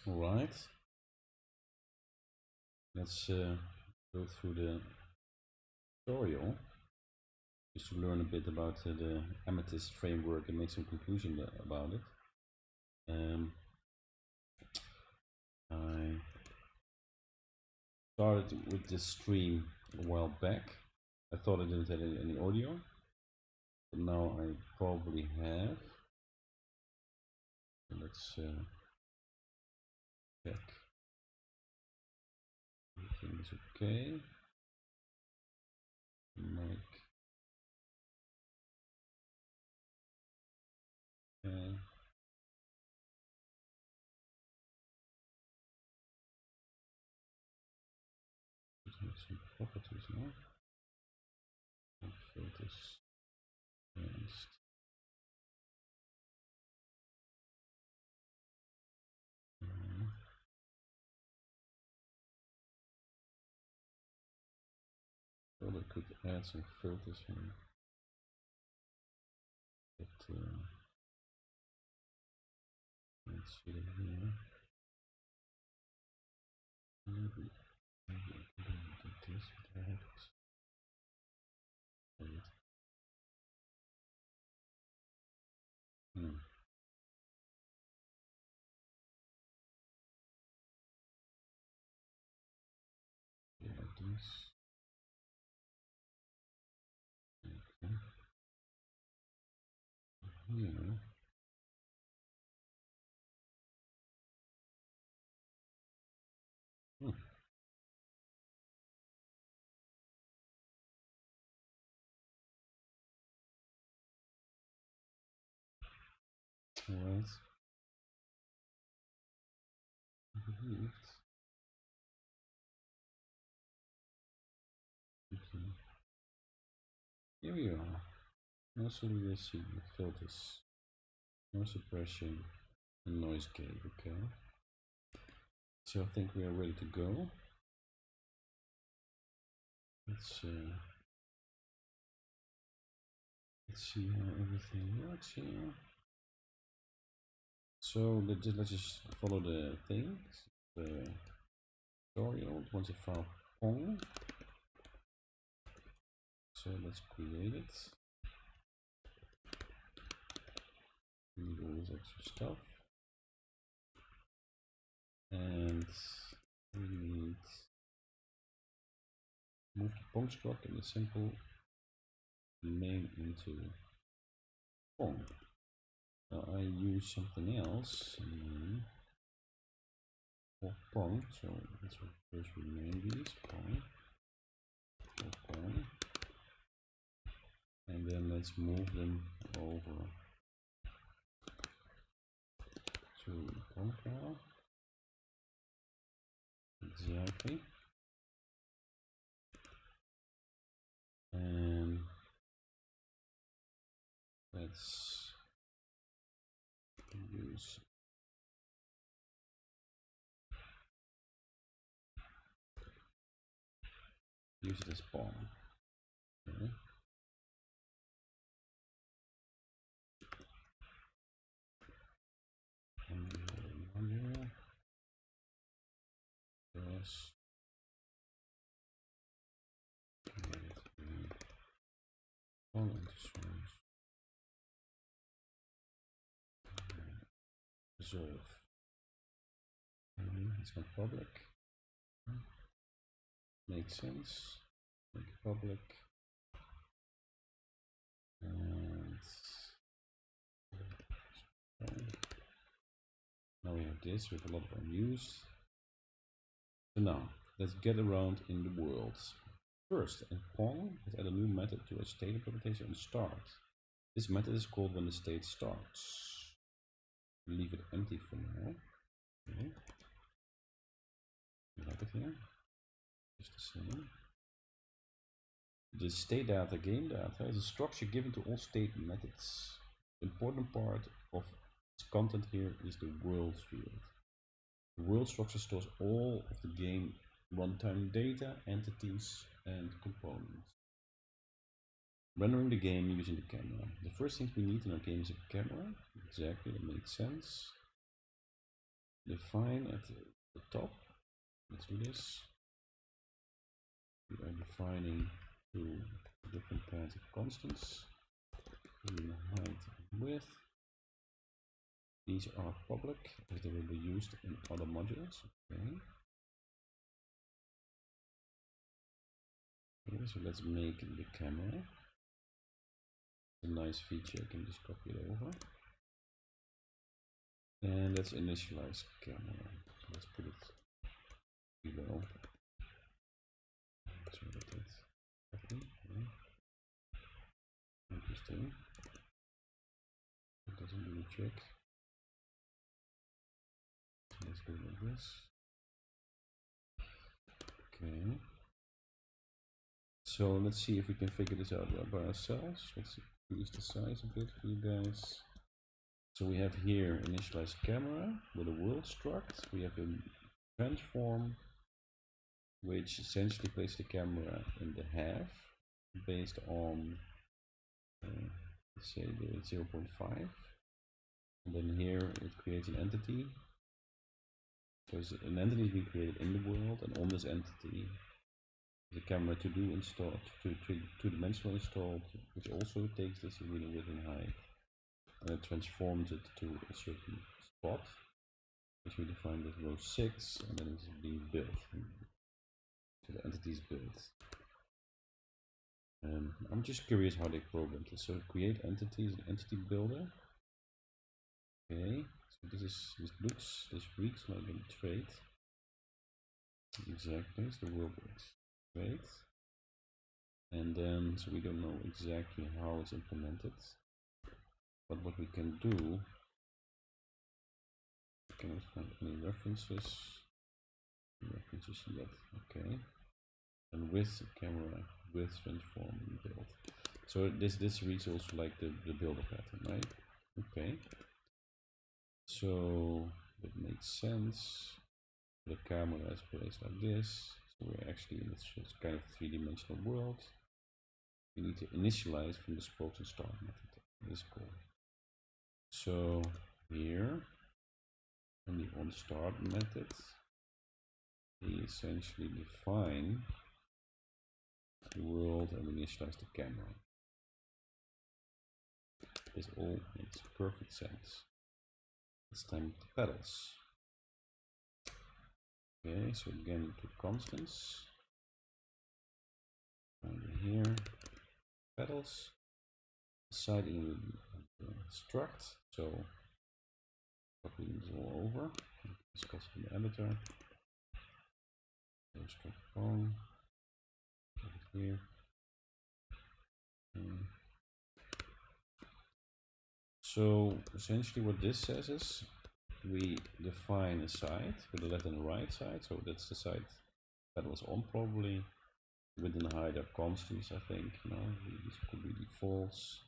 All right, let's go through the tutorial just to learn a bit about the Amethyst framework and make some conclusion about it. I started with this stream a while back. I thought I didn't have any audio, but now I probably have. So let's check. Everything is okay. Mic. Okay. Have some properties now. Filters. Advanced. Well, I could add some filters here, but let's see them here. Maybe I can do this with that. Hmm. Yeah, like this. Okay. Here. Hmm. Alright. Relieved. Okay. Here we are. No solidity, filters, no suppression, and noise gate. Okay. So I think we are ready to go. Let's see how everything works here. So let's just follow the thing. The tutorial. Once a file Pong. So let's create it. We need all this extra stuff. And we need move the Pong struct and the simple name into Pong. Now I use something else for Pong, so let's first rename these Pong, Pong, and then let's move them over to Pong file. Exactly. And let's use this Pong. Okay. And yes. Pong into resolve. It's not public. Makes sense. Make it public. And now we have this with a lot of unused. So now let's get around in the world. First, in Pong, let's add a new method to a state implementation on start. This method is called when the state starts. Leave it empty for now. Okay. We have it here. Just the same. The state data game data is a structure given to all state methods. The important part of its content here is the world field. The world structure stores all of the game runtime data, entities, and components. Rendering the game using the camera. The first thing we need in our game is a camera. Exactly, that makes sense. define at the top. Let's do this. We are defining two different kinds of constants, height and width. These are public as they will be used in other modules. Okay, so let's make the camera. A nice feature, I can just copy it over. And let's initialize camera. Let's put it below. Let's rotate it. Okay. Interesting. It doesn't do the trick. So let's go like this. Okay. So let's see if we can figure this out by ourselves. Let's increase the size a bit for you guys. So we have here initialize camera with a world struct. We have a transform which essentially places the camera in the half based on let's say the 0.5, and then here it creates an entity. So an entity is being created in the world, and on this entity the camera to do installed, two-dimensional installed, which also takes this reading width and height, and it transforms it to a certain spot, which we define as row 6, and then it's being built. So the entity is built. I'm just curious how they programmed this. So create entities, an entity builder. Okay, so this reads like a trait. Exactly, it's the world trait. And then, so we don't know exactly how it's implemented. But what we can do, I cannot find any references yet. Okay, and with camera, with transform and build. So this reads also like the builder pattern, right? Okay. So it makes sense. The camera is placed like this. So we're actually in this kind of three-dimensional world. We need to initialize from the spokes and start method. This is cool. So here in the onStart method, we essentially define the world and initialize the camera. This all makes perfect sense. It's time to pedals. Okay, so again to constants. Over here, pedals. Deciding the struct. So copying this all over. Discuss in the editor. Struct Pong. Here. So essentially what this says is we define a side with the left and the right side. So that's the side that was on probably. Width and height are constants, I think. No, these could be defaults.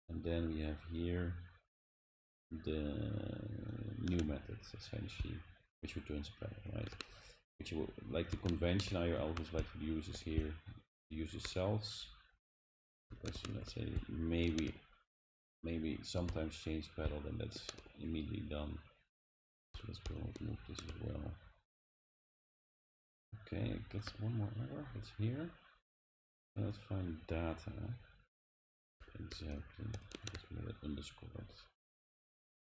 And then we have here the new methods essentially, which returns a pattern, right? Which you will, like the convention I always like to use is here, uses cells, because let's say maybe sometimes change pedal, then that's immediately done. So let's go and move this as well. Okay, it gets one more error. It's here. And let's find data. Exactly. Just let it underscored.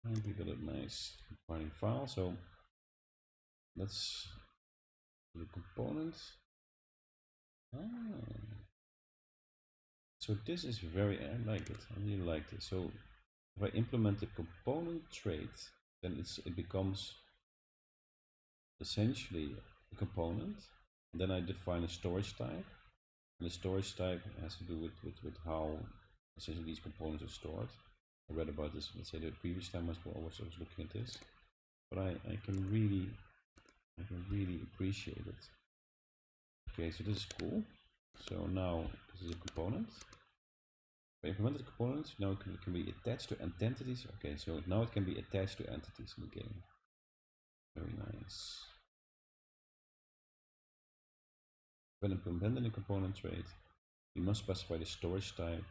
And we got a nice compiling file. So let's do the component. So this is very, I like it. I really like it. So if I implement the component trait, then it becomes essentially a component. And then I define a storage type. And the storage type has to do with how essentially these components are stored. I read about this, let's say the previous time I was looking at this. But I can really appreciate it. Okay, so this is cool. So now this is a component. If I implement the component, now it can be attached to entities. Okay, so now it can be attached to entities in the game. Very nice. When implementing a component trait, you must specify the storage type.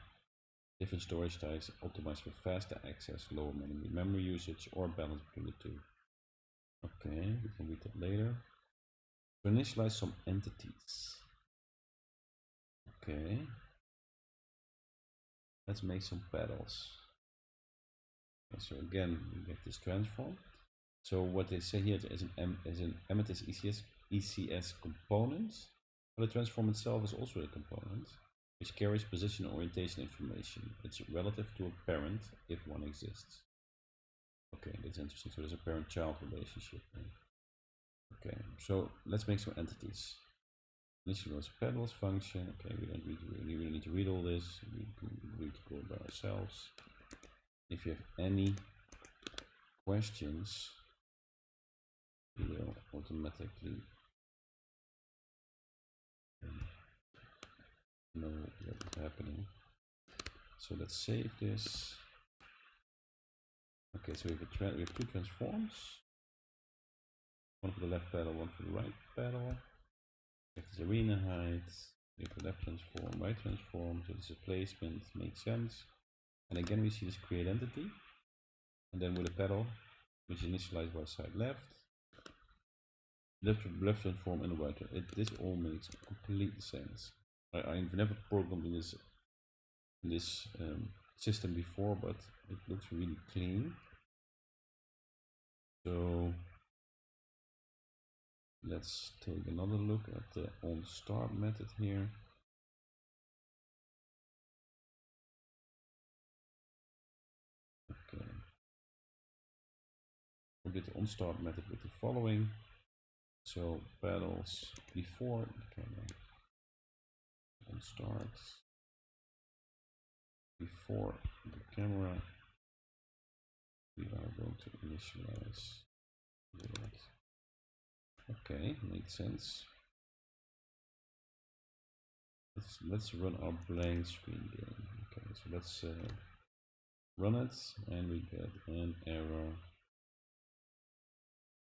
Different storage types optimized for faster access, lower memory usage, or balance between the two. Okay, we can read that later. To initialize some entities. Okay. Let's make some pedals. Okay, so again, we get this transform. So what they say here is an Amethyst ECS component. But the transform itself is also a component, which carries position and orientation information. It's relative to a parent if one exists. Okay, that's interesting. So there's a parent-child relationship. Okay, so let's make some entities. Initialize pedals function. Okay, we don't need to read all this. We can read the code by ourselves. If you have any questions, you will automatically know what is happening. So let's save this. Okay, so we have two transforms. One for the left pedal, one for the right pedal. We have this arena height. We have the left transform, right transform. So this is a placement, makes sense. And again we see this create entity. And then with a pedal, which is initialized by side left transform and the right. This all makes complete sense. I've never programmed in this system before, but it looks really clean. So let's take another look at the onStart method here. Okay. We did the onStart method with the following. So pedals before the camera. OnStart before the camera. We are going to initialize that. Okay, makes sense. Let's run our blank screen game. Okay, so let's run it, and we get an error.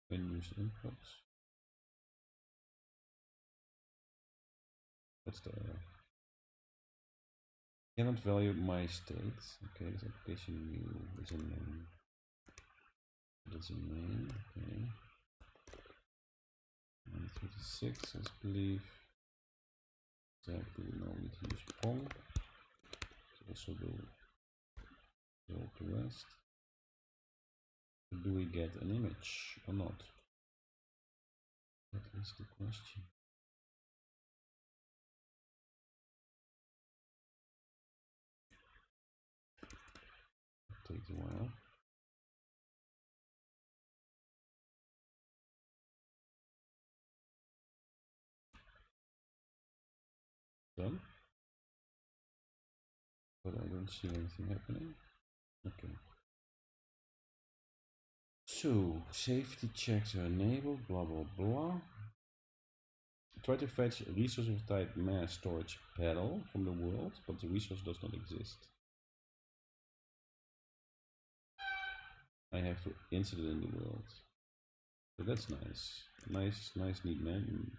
Unused inputs. What's the error? Cannot value my state. Okay, this application new is a main. That's a main. Okay. 36, I believe. Exactly. Now we need to use Pong. So also do all the rest. Do we get an image or not? That is the question. It takes a while. Done. But I don't see anything happening. Okay. So safety checks are enabled, blah blah blah. Try to fetch a resource of type mass storage pedal from the world, but the resource does not exist. I have to insert it in the world. So that's nice. Nice, neat man.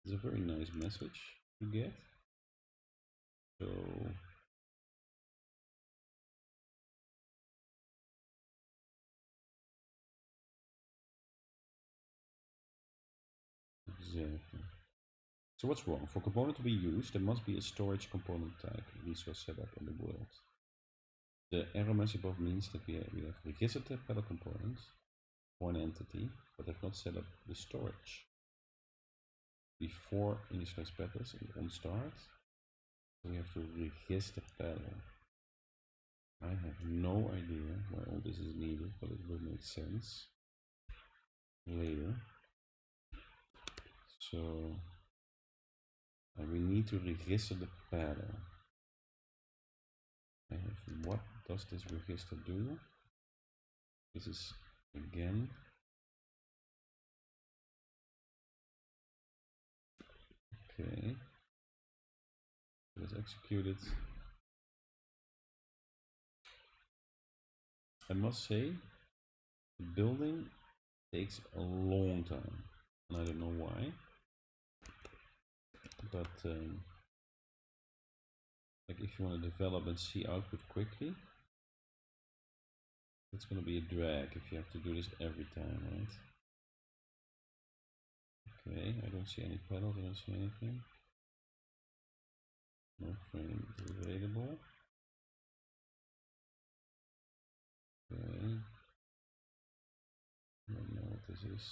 It's a very nice message to get. So exactly. So what's wrong? For component to be used, there must be a storage component type resource set up in the world. The error message above means that we have registered the pedal component for an entity, but have not set up the storage before initialize pedals and onStart. So we have to register pedal. I have no idea why all this is needed, but it will make sense later. So we need to register the pedal. I have, what does this register do? This is again okay. Let's execute it. I must say, the building takes a long time, and I don't know why. But like if you want to develop and see output quickly, it's going to be a drag if you have to do this every time, right? Okay, I don't see any pedals, I don't see anything. No frame available. Okay. I don't know what this is.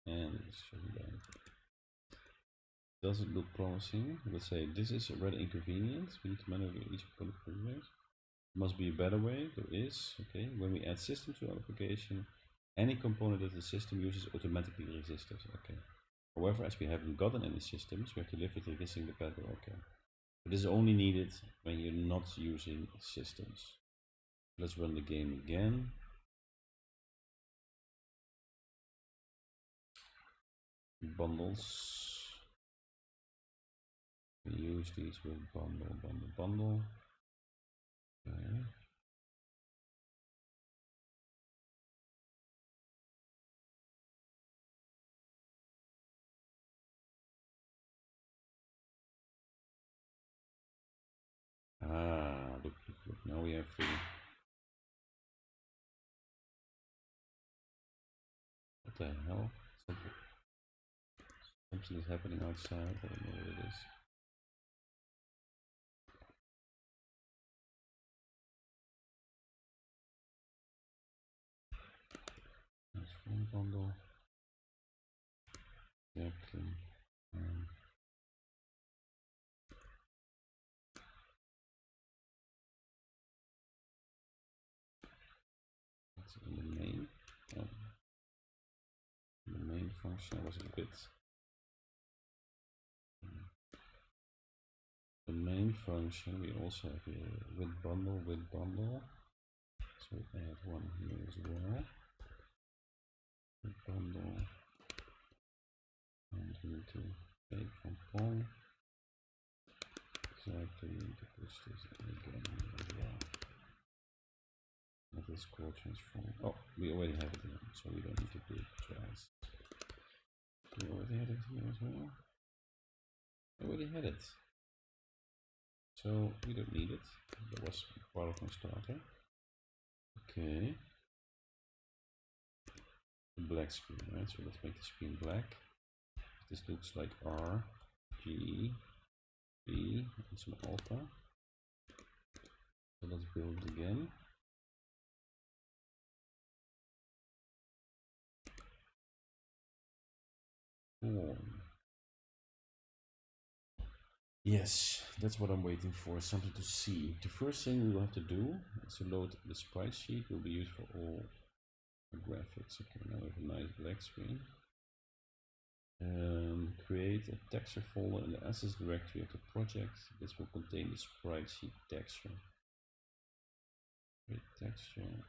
And it's shutting down. Doesn't look promising. Let's say this is already inconvenient. We need to manually each component project. Must be a better way. There is. Okay. When we add system to our application, any component that the system uses automatically resistors. Okay. However, as we haven't gotten any systems, we have to live with resisting the pedal. Okay. But this is only needed when you're not using systems. Let's run the game again. Bundles. We use these with bundle. Okay. Ah, look. Now we have three. What the hell? Something is happening outside. I don't know what it is. That's one bundle. Exactly. That's in the main. Oh, the main function was a bit. The main function we also have here with bundle. So we add one here as well. With bundle. And we need to take from Pong. Exactly, we need to push this again as well. That is called transform. Oh, we already have it here, so we don't need to do it twice. We already had it here as well. I already had it. So we don't need it. That was part of my starter. Okay. The black screen, right? So let's make the screen black. This looks like R, G, B, and some alpha. So let's build it again. Cool. Yes, that's what I'm waiting for, something to see. The first thing we will have to do is to load the sprite sheet. Will be used for all graphics. Okay, now we have a nice black screen. Create a texture folder in the assets directory of the project. This will contain the sprite sheet texture. Create texture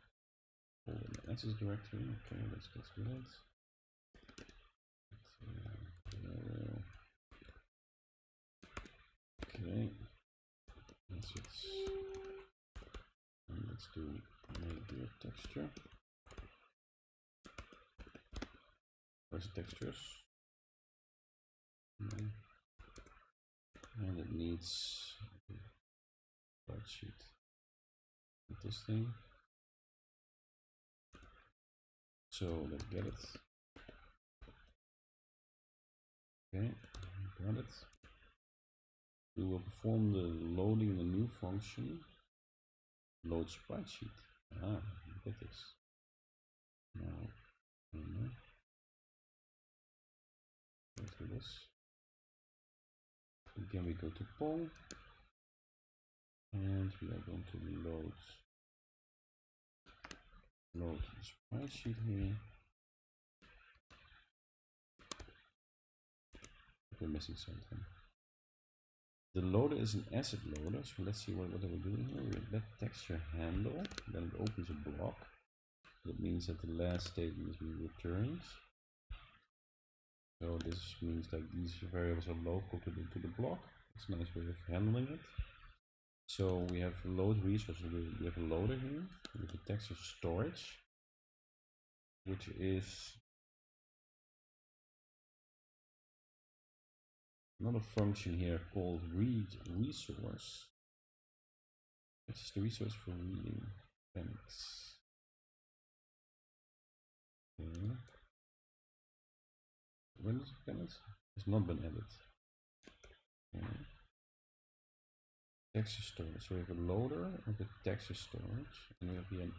folder in the assets directory. Okay, let's get to that. Okay, assets. And let's do make texture. Where's the textures? And it needs a sprite sheet. With this thing. So let's get it. Okay, got it. We will perform the loading in the new function. Load sprite sheet. Ah, look at this. Now, go through this. Again, we go to Pong, and we are going to load the sprite sheet here. We're missing something. The loader is an asset loader, so let's see what are we doing here. We let texture handle, then it opens a block. That means that the last statement is being returned. So this means that these variables are local to the block. It's a nice way of handling it. So we have load resources. We have a loader here with the texture storage, which is another function here called read resource. Which is the resource for reading. Thanks. Okay. When is it? It's not been added. Okay. Texture storage. So we have a loader and a texture storage, and we have here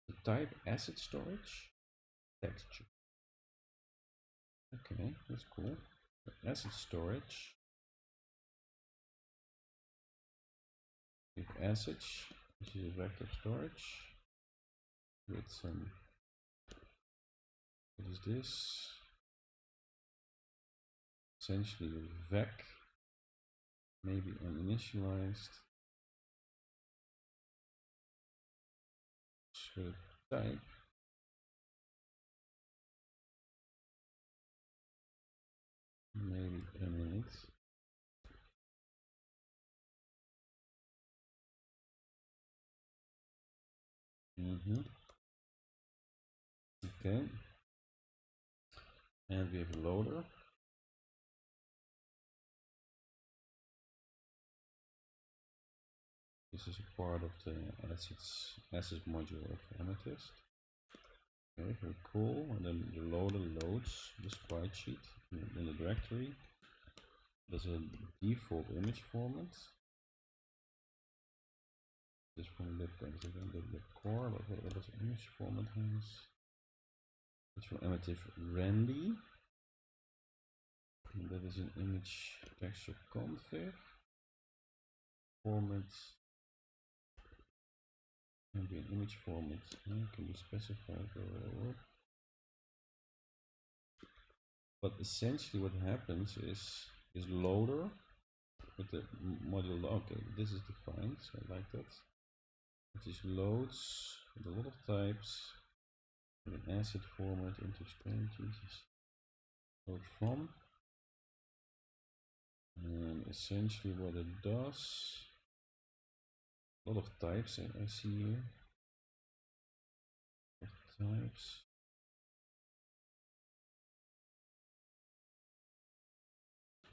the type asset storage texture. Okay, that's cool. The asset storage. We have assets, which is a vector storage with some. What is this? Essentially a vec, maybe uninitialized. With type. Maybe a minute. Okay. And we have a loader. This is a part of the assets module of Amethyst. Okay, very cool. And then the loader loads the sprite sheet in the directory. There's a default image format. This from the core, but what does image format has? It's from Amethyst Randy. And that is an image texture config. Format can be an image format, can be specified. But essentially what happens is loader with the module. Okay, this is defined, so I like that. It is loads with a lot of types with an asset format into string. Jesus. Load from, and essentially what it does, a lot of types I see here. Types.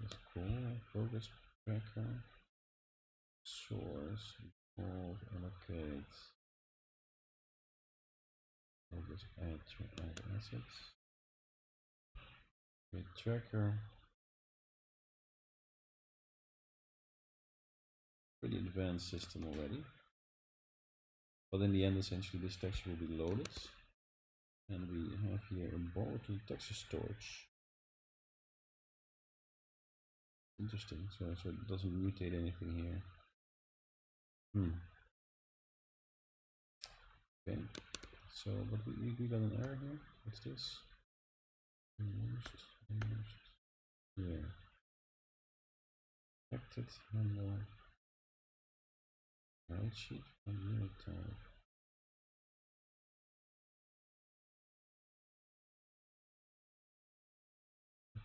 That's cool. Progress tracker. Source. Default. Allocate. Progress add assets. Create tracker. Pretty advanced system already. But in the end, essentially, this texture will be loaded. And we have here a borrow to texture storage. Interesting. So it doesn't mutate anything here. Okay. So, but we got an error here. What's this? Yeah. Affected handle. Right sheet from unit type.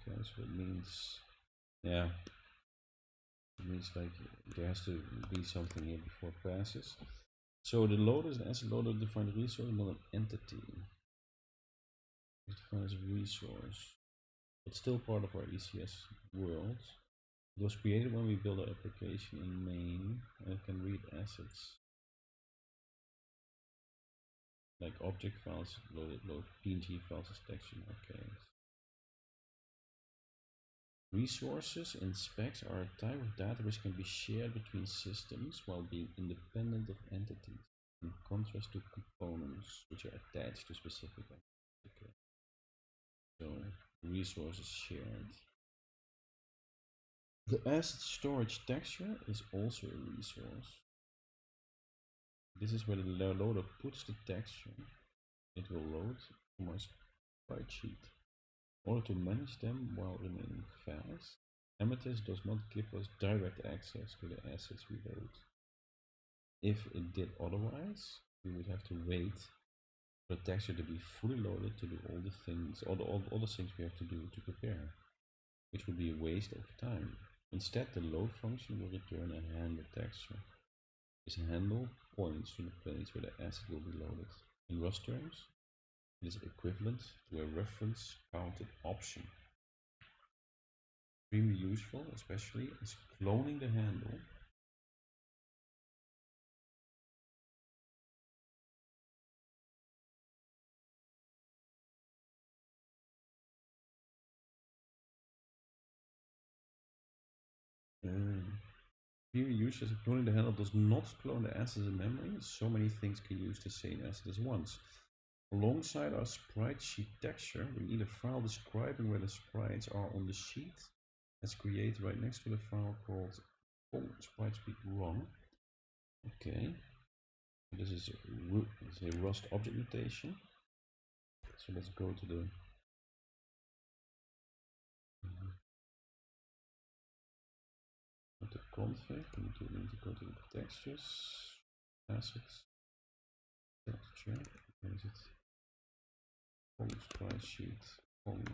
Okay, so it means, yeah, it means like there has to be something here before it passes. So the loader is an asset loader defined resource, not an entity. It's defined as a resource, but still part of our ECS world. It was created when we built our application in main, and it can read assets like object files, load PNG files as text in our case. Resources in specs are a type of data which can be shared between systems while being independent of entities, in contrast to components which are attached to specific entities. Okay. So resources shared. The asset storage texture is also a resource. This is where the loader puts the texture. It will load from our sprite sheet. In order to manage them while remaining fast, Amethyst does not give us direct access to the assets we load. If it did otherwise, we would have to wait for the texture to be fully loaded to do all the things, all the things we have to do to prepare, which would be a waste of time. Instead, the load function will return a handle texture. This handle points to the place where the asset will be loaded. In Rust terms, it is equivalent to a reference counted option. Extremely useful, especially as cloning the handle Here users cloning the handle does not clone the assets in memory. So many things can use the same asset as once. Alongside our sprite sheet texture, we need a file describing where the sprites are on the sheet. Let's create right next to the file called Pong sprite speed wrong. Okay. This is a Rust object notation. So let's go to the config. We need to go to the textures, assets, texture. Where is it? Pong sprite sheet. Pong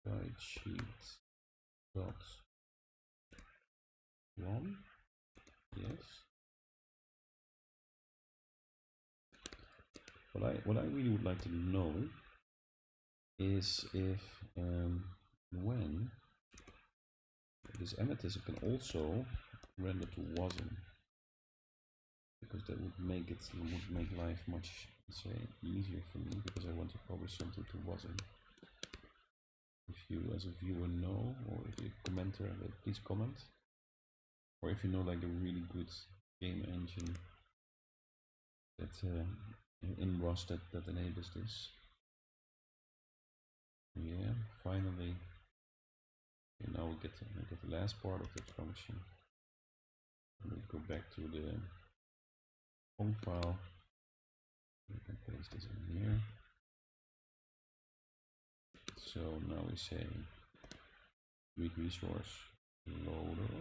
sprite sheet dot one. Yes. What I really would like to know is if when this amethyst can also render to wasm, because that would make life much easier for me, because I want to publish something to wasm. If you as a viewer know, or if you commenter, please comment. Or if you know like a really good game engine that in Rust that enables this. Yeah, finally. Okay, now we get the last part of that function. We go back to the Pong file. We can paste this in here. So now we say read resource loader.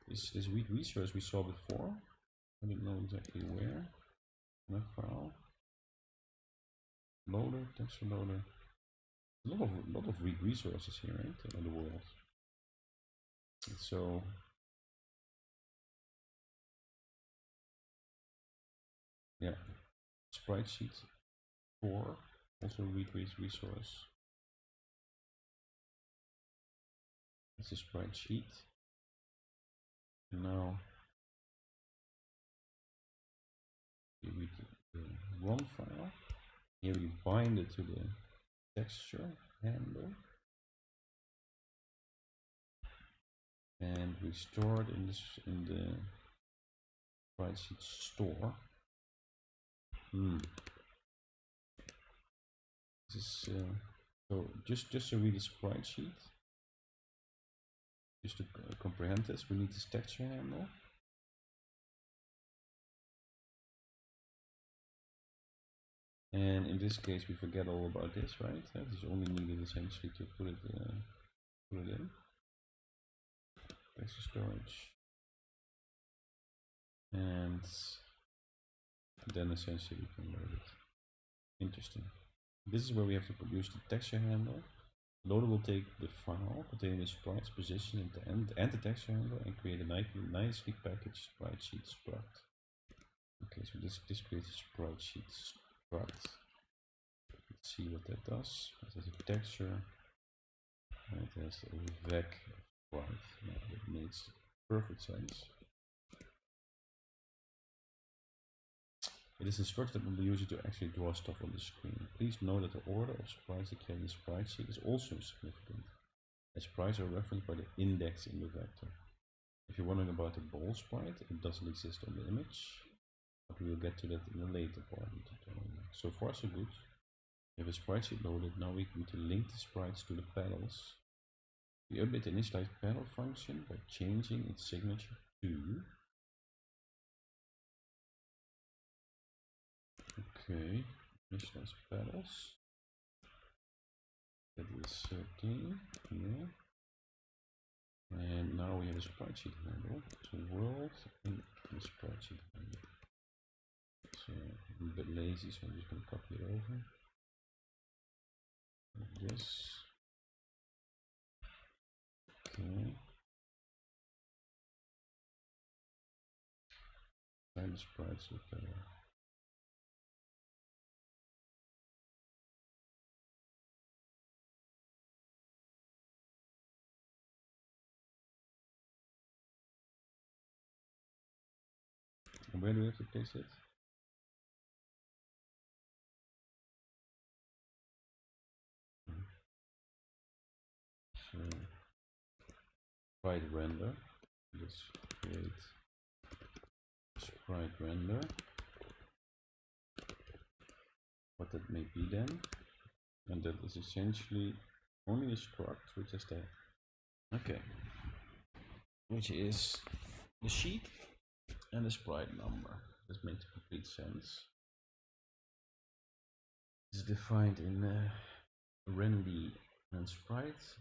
This read resource we saw before. I don't know exactly where. My file. Loader, texture loader. A lot of read resources here, right, in the world. So yeah, sprite sheet 4 also read resource. It's a sprite sheet. And now we read the ROM file. Here we bind it to the texture handle. And we store it in the sprite sheet store. This is so just to read the sprite sheet, just to comprehend this, we need this texture handle. And in this case, we forget all about this, right? It is only needed essentially to put it in. Texture storage. And then essentially we can load it. Interesting. This is where we have to produce the texture handle. Loader will take the file containing the sprite's position at the end and the texture handle and create a nicely packaged sprite sheet struct. Okay, so this creates a sprite sheet struct. Let's see what that does. It has a texture. And it has a vec sprite. Now that makes perfect sense. It is instructed on the user to actually draw stuff on the screen. Please note that the order of sprites declared in the sprite sheet is also significant, as sprites are referenced by the index in the vector. If you're wondering about the ball sprite, it doesn't exist on the image, but we will get to that in a later part of the tutorial. So far so good. We have a sprite sheet loaded. Now we need to link the sprites to the pedals. We update the initialize pedal function by changing its signature to okay, initialize pedals. That is 13, yeah. And now we have a sprite sheet handle. So world and the sprite sheet handle. So I'm a bit lazy, so I'm just going to copy it over. Like this. Okay. And the sprites look better. And where do we have to place it? So sprite render. Let's create sprite render. What that may be then. And that is essentially only a struct which is there. Okay. Which is the sheet and the sprite number. This makes complete sense. It's defined in rendy and sprite,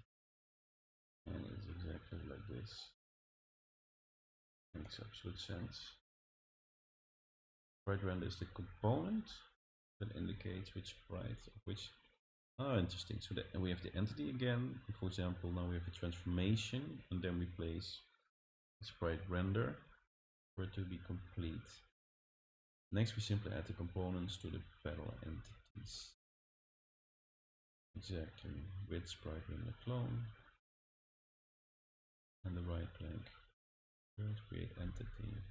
and it's exactly like this. Makes absolute sense. Sprite render is the component that indicates which sprite of which. Oh, interesting. So that, and we have the entity again. For example, now we have a transformation, and then we place the sprite render for it to be complete. Next, we simply add the components to the petal entities. Exactly, with sprite render clone and the right click. Let's create entity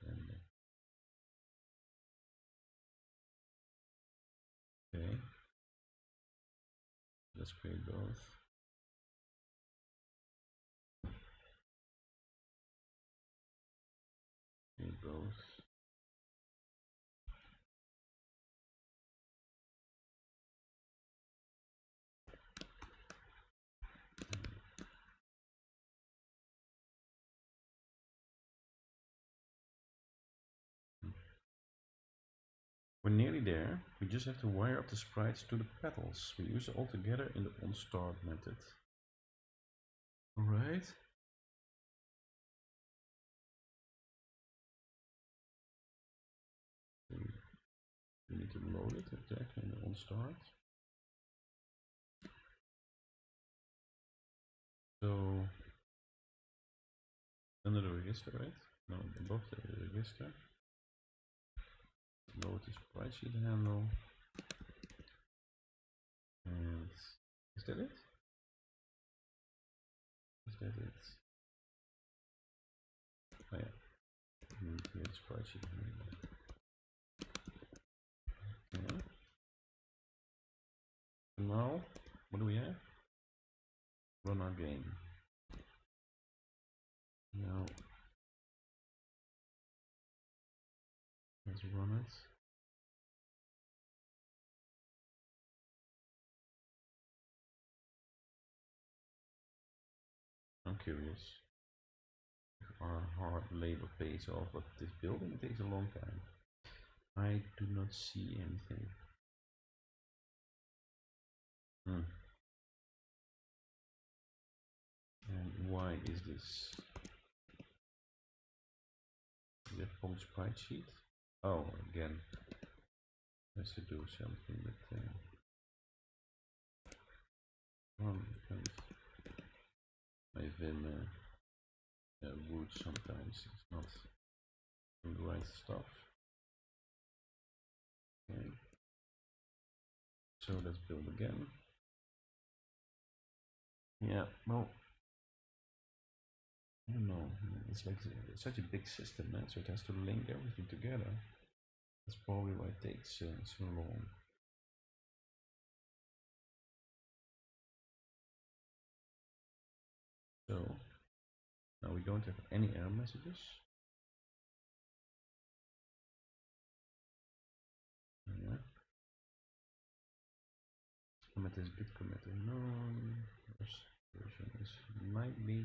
render. Okay, let's create both. Create both. We're nearly there. We just have to wire up the sprites to the petals. We use it all together in the onStart method. Alright. We need to load it exactly in the onStart. So under the register, right? No, above the register. Load the sprite sheet handle. And is that it? Is that it? Oh yeah. We need to get the sprite sheet handle. Okay. So now, what do we have? Run our game. Now, let's run it. I'm curious if our hard labor pays off, but this building takes a long time. I do not see anything. And why is this? Is that Pong sprite sheet? Oh, again, has to do something with I've been rude sometimes. It's not doing the right stuff. Okay. So let's build again. Yeah, well, I don't know. It's like such a big system, man. So it has to link everything together. That's probably why it takes so long. So now we don't have any error messages. Yeah. Commit is git commit unknown. Version is might be.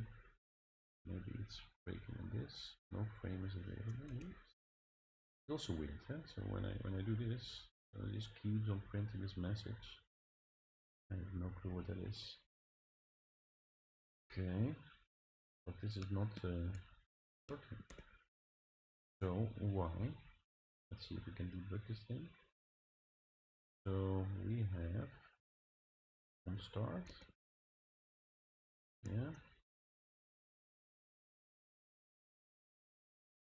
Maybe it's breaking in this. No frame is available. It's also weird, huh? So when I do this, it just keeps on printing this message. I have no clue what that is. Okay, but this is not working. So why? Let's see if we can debug this thing. So we have on start. Yeah.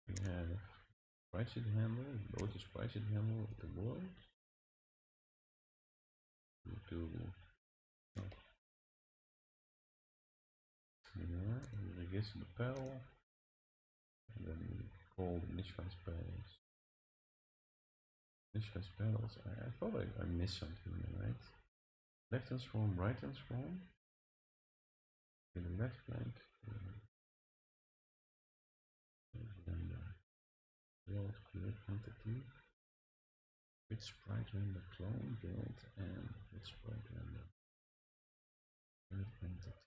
We have sprite sheet handle, load the sprite sheet handle with the world. We do yeah, we register the pedal, and then we call the initialize pedals. Initialize pedals. I thought I missed something, right? Left transform, right transform. Okay, the left flank, World create entity with sprite render clone build and with sprite render create entity.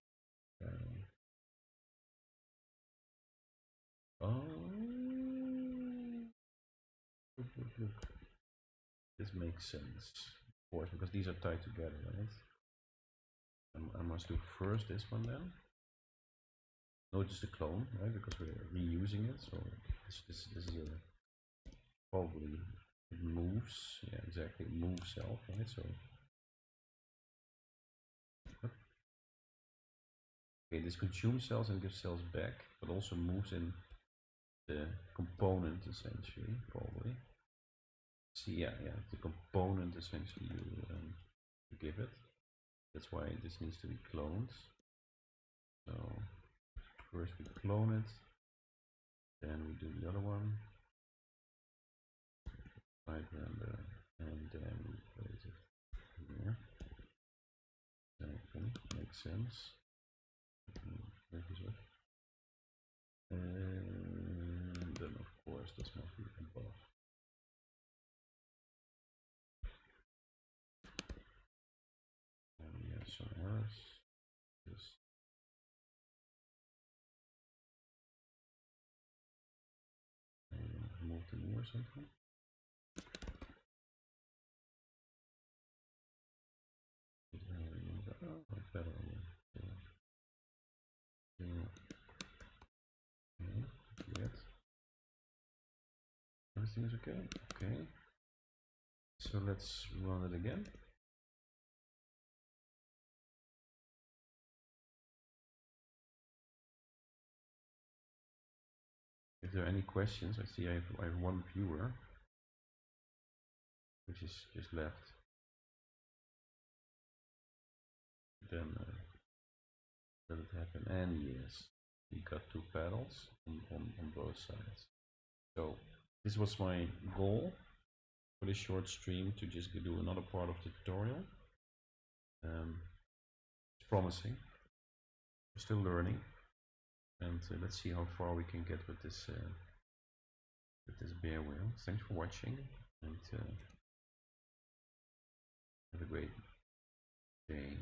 Oh, look. This makes sense, of course, because these are tied together, right? I must do first this one then. Notice the clone, right? Because we're reusing it, so this is a probably it moves. Yeah, exactly. It moves self, right? So okay, this consumes cells and gives cells back, but also moves in the component essentially, probably. See, yeah, the component essentially you give it. That's why this needs to be cloned. So first we clone it, then we do the other one, right render, and then we place it here. Exactly, makes sense. And then of course this must be above. And we have some errors. This move to me or something. Oh, better. Yes. Everything is okay. Okay. So let's run it again. If there are any questions, I see I have one viewer, which is just left. Then let it happen. And yes, we got two pedals on both sides. So this was my goal for this short stream, to just do another part of the tutorial. It's promising. We're still learning, and let's see how far we can get with this bear wheel. Thanks for watching, and have a great day.